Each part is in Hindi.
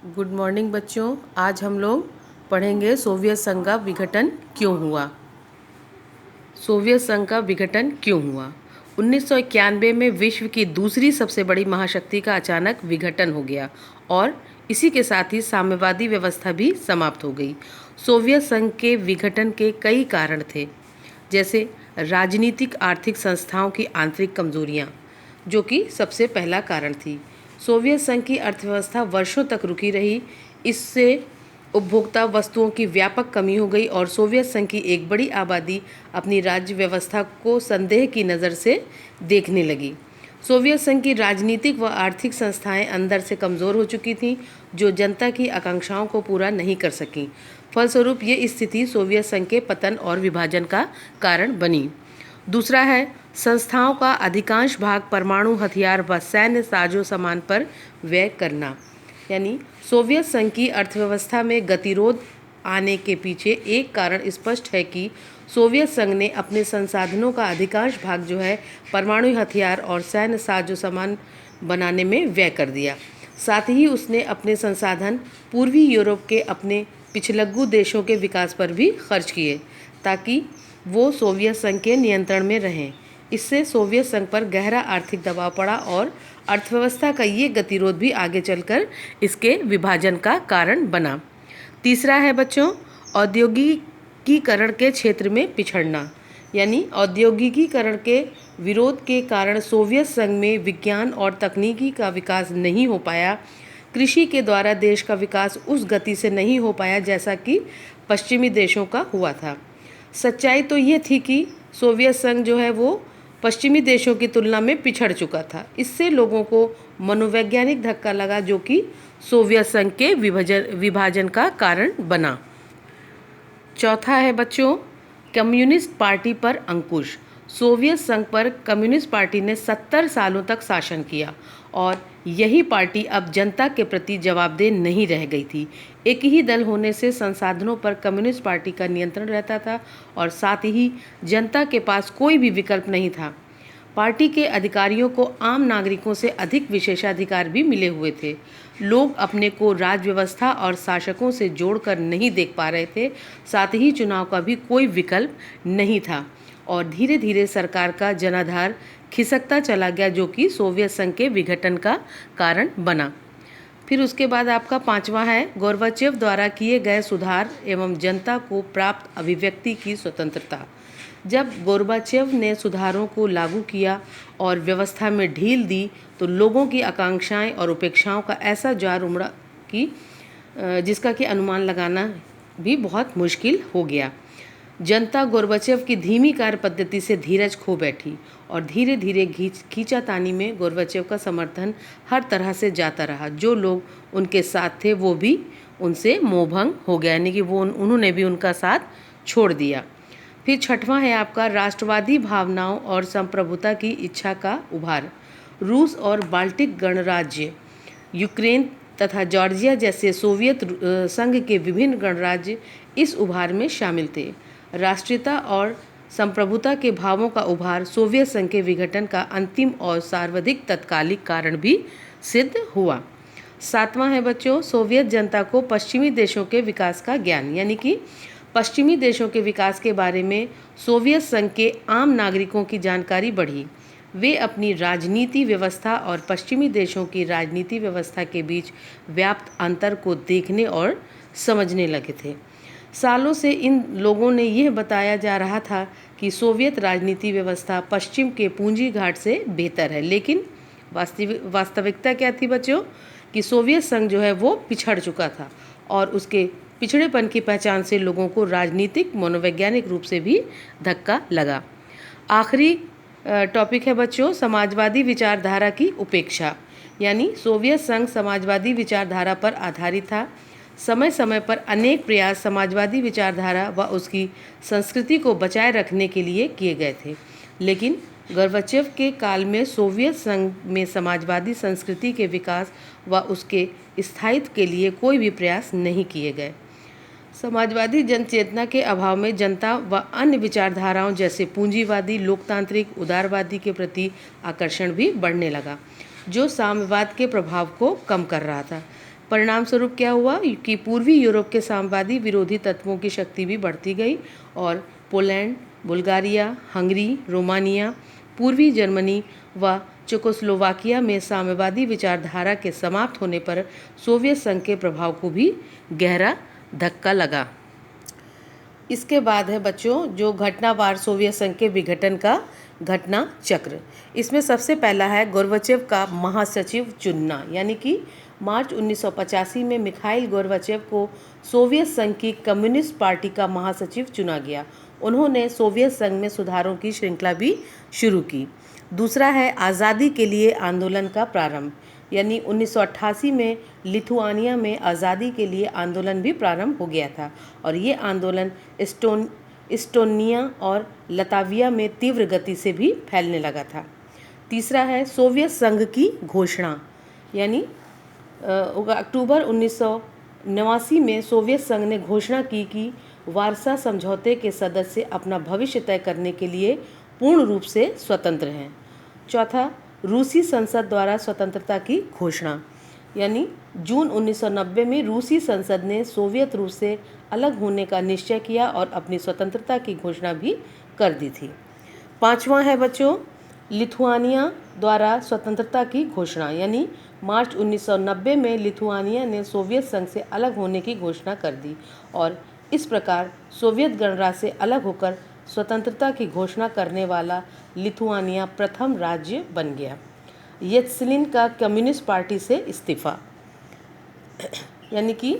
गुड मॉर्निंग बच्चों। आज हम लोग पढ़ेंगे सोवियत संघ का विघटन क्यों हुआ। सोवियत संघ का विघटन क्यों हुआ? 1991 में विश्व की दूसरी सबसे बड़ी महाशक्ति का अचानक विघटन हो गया और इसी के साथ ही साम्यवादी व्यवस्था भी समाप्त हो गई। सोवियत संघ के विघटन के कई कारण थे, जैसे राजनीतिक आर्थिक संस्थाओं की आंतरिक कमजोरियां, जो कि सबसे पहला कारण थी। सोवियत संघ की अर्थव्यवस्था वर्षों तक रुकी रही, इससे उपभोक्ता वस्तुओं की व्यापक कमी हो गई और सोवियत संघ की एक बड़ी आबादी अपनी राज्य व्यवस्था को संदेह की नज़र से देखने लगी। सोवियत संघ की राजनीतिक व आर्थिक संस्थाएं अंदर से कमज़ोर हो चुकी थीं, जो जनता की आकांक्षाओं को पूरा नहीं कर सकीं। फलस्वरूप ये स्थिति सोवियत संघ के पतन और विभाजन का कारण बनी। दूसरा है, संस्थाओं का अधिकांश भाग परमाणु हथियार व सैन्य साजो सामान पर व्यय करना। यानी सोवियत संघ की अर्थव्यवस्था में गतिरोध आने के पीछे एक कारण स्पष्ट है कि सोवियत संघ ने अपने संसाधनों का अधिकांश भाग जो है परमाणु हथियार और सैन्य साजो सामान बनाने में व्यय कर दिया। साथ ही उसने अपने संसाधन पूर्वी यूरोप के अपने पिछलग्गू देशों के विकास पर भी खर्च किए, ताकि वो सोवियत संघ के नियंत्रण में रहें। इससे सोवियत संघ पर गहरा आर्थिक दबाव पड़ा और अर्थव्यवस्था का ये गतिरोध भी आगे चलकर इसके विभाजन का कारण बना। तीसरा है बच्चों, औद्योगिकीकरण के क्षेत्र में पिछड़ना। यानी औद्योगिकीकरण के विरोध के कारण सोवियत संघ में विज्ञान और तकनीकी का विकास नहीं हो पाया। कृषि के द्वारा देश का विकास उस गति से नहीं हो पाया जैसा कि पश्चिमी देशों का हुआ था। सच्चाई तो ये थी कि सोवियत संघ जो है वो पश्चिमी देशों की तुलना में पिछड़ चुका था। इससे लोगों को मनोवैज्ञानिक धक्का लगा, जो कि सोवियत संघ के विभाजन का कारण बना। चौथा है बच्चों, कम्युनिस्ट पार्टी पर अंकुश। सोवियत संघ पर कम्युनिस्ट पार्टी ने 70 सालों तक शासन किया और यही पार्टी अब जनता के प्रति जवाबदेह नहीं रह गई थी। एक ही दल होने से संसाधनों पर कम्युनिस्ट पार्टी का नियंत्रण रहता था और साथ ही जनता के पास कोई भी विकल्प नहीं था। पार्टी के अधिकारियों को आम नागरिकों से अधिक विशेषाधिकार भी मिले हुए थे। लोग अपने को राज व्यवस्था और शासकों से जोड़कर नहीं देख पा रहे थे। साथ ही चुनाव का भी कोई विकल्प नहीं था और धीरे धीरे सरकार का जनाधार खिसकता चला गया, जो कि सोवियत संघ के विघटन का कारण बना। फिर उसके बाद आपका पांचवा है, गोर्बाचेव द्वारा किए गए सुधार एवं जनता को प्राप्त अभिव्यक्ति की स्वतंत्रता। जब गोर्बाचेव ने सुधारों को लागू किया और व्यवस्था में ढील दी, तो लोगों की आकांक्षाएं और उपेक्षाओं का ऐसा जार उमड़ा कि जिसका कि अनुमान लगाना भी बहुत मुश्किल हो गया। जनता गोर्बाचेव की धीमी कार्य पद्धति से धीरज खो बैठी और धीरे धीरे खींचातानी में गोर्बाचेव का समर्थन हर तरह से जाता रहा। जो लोग उनके साथ थे वो भी उनसे मोहभंग हो गया, यानी कि उन्होंने भी उनका साथ छोड़ दिया। फिर छठवां है आपका, राष्ट्रवादी भावनाओं और संप्रभुता की इच्छा का उभार। रूस और बाल्टिक गणराज्य, यूक्रेन तथा जॉर्जिया जैसे सोवियत संघ के विभिन्न गणराज्य इस उभार में शामिल थे। राष्ट्रीयता और संप्रभुता के भावों का उभार सोवियत संघ के विघटन का अंतिम और सर्वाधिक तत्कालिक कारण भी सिद्ध हुआ। सातवां है बच्चों, सोवियत जनता को पश्चिमी देशों के विकास का ज्ञान। यानी कि पश्चिमी देशों के विकास के बारे में सोवियत संघ के आम नागरिकों की जानकारी बढ़ी। वे अपनी राजनीति व्यवस्था और पश्चिमी देशों की राजनीति व्यवस्था के बीच व्याप्त अंतर को देखने और समझने लगे थे। सालों से इन लोगों ने यह बताया जा रहा था कि सोवियत राजनीति व्यवस्था पश्चिम के पूंजी घाट से बेहतर है, लेकिन वास्तविकता क्या थी बच्चों, कि सोवियत संघ जो है वो पिछड़ चुका था और उसके पिछड़ेपन की पहचान से लोगों को राजनीतिक मनोवैज्ञानिक रूप से भी धक्का लगा। आखिरी टॉपिक है बच्चों, समाजवादी विचारधारा की उपेक्षा। यानी सोवियत संघ समाजवादी विचारधारा पर आधारित था। समय समय पर अनेक प्रयास समाजवादी विचारधारा व उसकी संस्कृति को बचाए रखने के लिए किए गए थे, लेकिन गोर्बाचेव के काल में सोवियत संघ में समाजवादी संस्कृति के विकास व उसके स्थायित्व के लिए कोई भी प्रयास नहीं किए गए। समाजवादी जनचेतना के अभाव में जनता व अन्य विचारधाराओं जैसे पूंजीवादी, लोकतांत्रिक, उदारवादी के प्रति आकर्षण भी बढ़ने लगा, जो साम्यवाद के प्रभाव को कम कर रहा था। परिणाम स्वरूप क्या हुआ कि पूर्वी यूरोप के साम्यवादी विरोधी तत्वों की शक्ति भी बढ़ती गई और पोलैंड, बुल्गारिया, हंगरी, रोमानिया, पूर्वी जर्मनी व चेकोस्लोवाकिया में साम्यवादी विचारधारा के समाप्त होने पर सोवियत संघ के प्रभाव को भी गहरा धक्का लगा। इसके बाद है बच्चों जो घटनावार सोवियत संघ के विघटन का घटना चक्र। इसमें सबसे पहला है गोर्बाचेव का महासचिव चुनना, यानी कि मार्च 1985 में मिखाइल गोर्बाचेव को सोवियत संघ की कम्युनिस्ट पार्टी का महासचिव चुना गया। उन्होंने सोवियत संघ में सुधारों की श्रृंखला भी शुरू की। दूसरा है आज़ादी के लिए आंदोलन का प्रारंभ, यानी 1988 में लिथुआनिया में आज़ादी के लिए आंदोलन भी प्रारंभ हो गया था और ये आंदोलन इस्टोनिया और लताविया में तीव्र गति से भी फैलने लगा था। तीसरा है सोवियत संघ की घोषणा, यानी अक्टूबर 1989 में सोवियत संघ ने घोषणा की कि वारसा समझौते के सदस्य अपना भविष्य तय करने के लिए पूर्ण रूप से स्वतंत्र हैं। चौथा, रूसी संसद द्वारा स्वतंत्रता की घोषणा, यानी जून 1990 में रूसी संसद ने सोवियत रूस से अलग होने का निश्चय किया और अपनी स्वतंत्रता की घोषणा भी कर दी थी। पांचवा है बच्चों लिथुआनिया द्वारा स्वतंत्रता की घोषणा, यानी मार्च 1990 में लिथुआनिया ने सोवियत संघ से अलग होने की घोषणा कर दी और इस प्रकार सोवियत गणराज्य से अलग होकर स्वतंत्रता की घोषणा करने वाला लिथुआनिया प्रथम राज्य बन गया। येत्सिलिन का कम्युनिस्ट पार्टी से इस्तीफा, यानी कि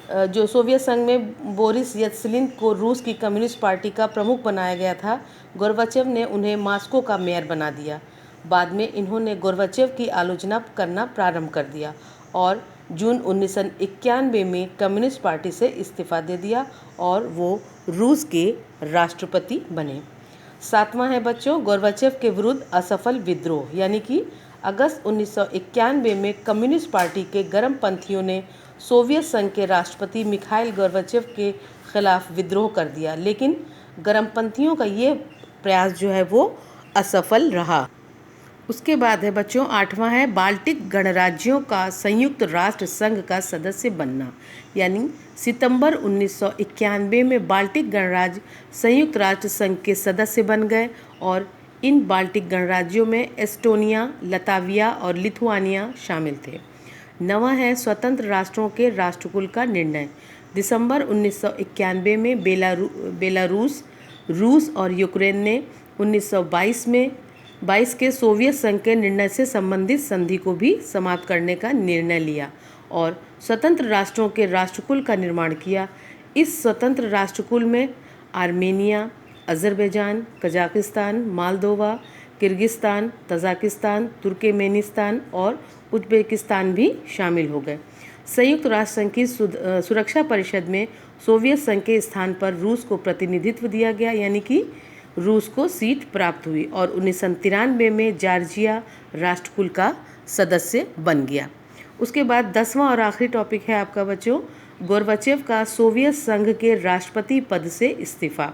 जो सोवियत संघ में बोरिस येत्सिलिन को रूस की कम्युनिस्ट पार्टी का प्रमुख बनाया गया था, गोर्बाचेव ने उन्हें मॉस्को का मेयर बना दिया। बाद में इन्होंने गोर्बाचेव की आलोचना करना प्रारंभ कर दिया और जून 1991 में कम्युनिस्ट पार्टी से इस्तीफा दे दिया और वो रूस के राष्ट्रपति बने। सातवां है बच्चों गोर्बाचेव के विरुद्ध असफल विद्रोह, यानी कि अगस्त 1991 में कम्युनिस्ट पार्टी के गर्मपंथियों ने सोवियत संघ के राष्ट्रपति मिखाइल गोर्बाचेव के खिलाफ विद्रोह कर दिया, लेकिन गर्मपंथियों का ये प्रयास जो है वो असफल रहा। उसके बाद है बच्चों आठवां है बाल्टिक गणराज्यों का संयुक्त राष्ट्र संघ का सदस्य बनना, यानी सितंबर 1991 में बाल्टिक गणराज्य संयुक्त राष्ट्र संघ के सदस्य बन गए और इन बाल्टिक गणराज्यों में एस्टोनिया, लताविया और लिथुआनिया शामिल थे। नवा है स्वतंत्र राष्ट्रों के राष्ट्रकुल का निर्णय। दिसंबर 1991 में बेलारूस, रूस और यूक्रेन ने 1922 के सोवियत संघ के निर्णय से संबंधित संधि को भी समाप्त करने का निर्णय लिया और स्वतंत्र राष्ट्रों के राष्ट्रकुल का निर्माण किया। इस स्वतंत्र राष्ट्रकुल में Armenia, Azerbaijan, Kazakhstan, Moldova, Kyrgyzstan, Tajikistan, Turkmenistan और उज़्बेकिस्तान भी शामिल हो गए। संयुक्त राष्ट्र संघ की सुरक्षा परिषद में सोवियत संघ के स्थान पर रूस को प्रतिनिधित्व दिया गया, यानी कि रूस को सीट प्राप्त हुई और 1993 में जॉर्जिया राष्ट्रकुल का सदस्य बन गया। उसके बाद 10वां और आखिरी टॉपिक है आपका बच्चों गोर्बाचेव का सोवियत संघ के राष्ट्रपति पद से इस्तीफा।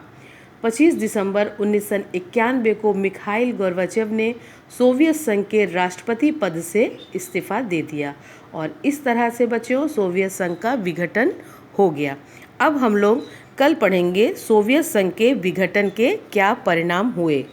25 दिसंबर 1991 को मिखाइल गोर्बाचेव ने सोवियत संघ के राष्ट्रपति पद से इस्तीफा दे दिया और इस तरह से बच्चों सोवियत संघ का विघटन हो गया। अब हम लोग कल पढ़ेंगे सोवियत संघ के विघटन के क्या परिणाम हुए।